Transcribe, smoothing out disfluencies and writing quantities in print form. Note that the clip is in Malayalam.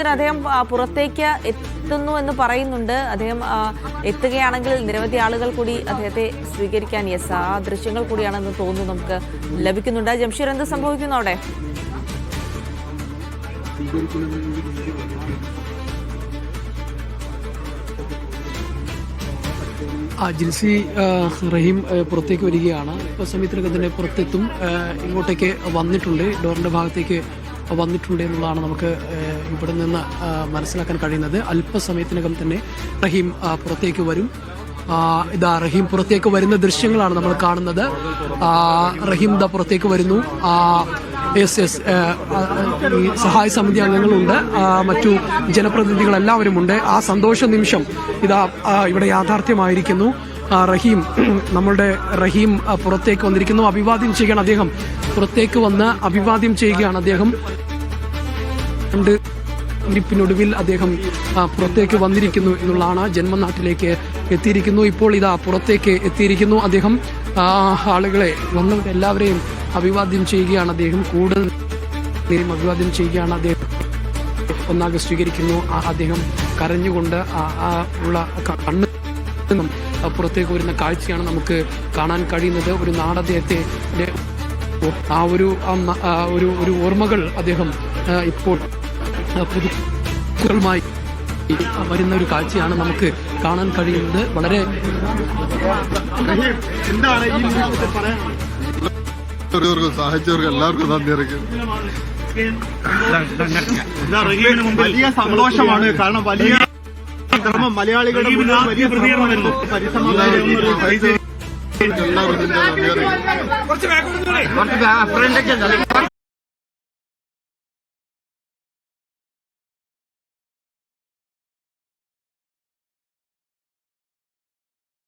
അദ്ദേഹം പുറത്തേക്ക് എത്തുന്നു എന്ന് പറയുന്നുണ്ട്. അദ്ദേഹം എത്തുകയാണെങ്കിൽ നിരവധി ആളുകൾ കൂടി അദ്ദേഹത്തെ സ്വീകരിക്കാൻ ആ ദൃശ്യങ്ങൾ കൂടിയാണെന്ന് തോന്നുന്നു നമുക്ക് ലഭിക്കുന്നുണ്ട്. ജംഷീർ, എന്ത് സംഭവിക്കുന്നു അവിടെ? ജിൽസി, റഹീം പുറത്തേക്ക് വരികയാണ്. ഇപ്പോൾ സമയത്തിനൊക്കെ തന്നെ പുറത്തെത്തും. ഇങ്ങോട്ടേക്ക് വന്നിട്ടുണ്ട്, ഡോറിന്റെ ഭാഗത്തേക്ക് വന്നിട്ടുണ്ട് എന്നുള്ളതാണ് നമുക്ക് ഇവിടെ നിന്ന് മനസ്സിലാക്കാൻ കഴിയുന്നത്. അല്പസമയത്തിനകം തന്നെ റഹീം പുറത്തേക്ക് വരും. ഇതാ റഹീം പുറത്തേക്ക് വരുന്ന ദൃശ്യങ്ങളാണ് നമ്മൾ കാണുന്നത്. റഹീം ഇതാ പുറത്തേക്ക് വരുന്നു. ഈ സഹായ സമിതി അംഗങ്ങളുണ്ട്, മറ്റു ജനപ്രതിനിധികൾ എല്ലാവരുമുണ്ട്. ആ സന്തോഷ നിമിഷം ഇതാ ഇവിടെ യാഥാർത്ഥ്യമായിരിക്കുന്നു. റഹീം, നമ്മളുടെ റഹീം പുറത്തേക്ക് വന്നിരിക്കുന്നു. അഭിവാദ്യം ചെയ്യുകയാണ് അദ്ദേഹം. പുറത്തേക്ക് വന്ന് അഭിവാദ്യം ചെയ്യുകയാണ് അദ്ദേഹം. ഇരിപ്പിനൊടുവിൽ അദ്ദേഹം പുറത്തേക്ക് വന്നിരിക്കുന്നു എന്നുള്ളതാണ്. ജന്മനാട്ടിലേക്ക് എത്തിയിരിക്കുന്നു. ഇപ്പോൾ ഇതാ പുറത്തേക്ക് എത്തിയിരിക്കുന്നു അദ്ദേഹം. ആളുകളെ വന്നവരെല്ലാവരെയും അഭിവാദ്യം ചെയ്യുകയാണ് അദ്ദേഹം. കൂടുതൽ അഭിവാദ്യം ചെയ്യുകയാണ് അദ്ദേഹം. ഒന്നാകെ സ്വീകരിക്കുന്നു. അദ്ദേഹം കരഞ്ഞുകൊണ്ട് ഉള്ള കണ്ണ് പുറത്തേക്ക് വരുന്ന കാഴ്ചയാണ് നമുക്ക് കാണാൻ കഴിയുന്നത്. ഒരു നാടദ്ദേഹത്തെ ആ ഒരു ഓർമ്മകൾ അദ്ദേഹം ഇപ്പോൾ പുതുക്കളുമായി വരുന്ന ഒരു കാഴ്ചയാണ് നമുക്ക് കാണാൻ കഴിയുന്നത്. വളരെ എന്താണ് ഈ നിമിഷത്തിൽ പറയാനുള്ളത്? സഹായിച്ചവർക്ക് എല്ലാവർക്കും നന്ദി അറിയിക്കുന്നു. വലിയ സന്തോഷമാണ്. കാരണം വലിയ മലയാളികളുടെ വലിയ പരിശ്രമം.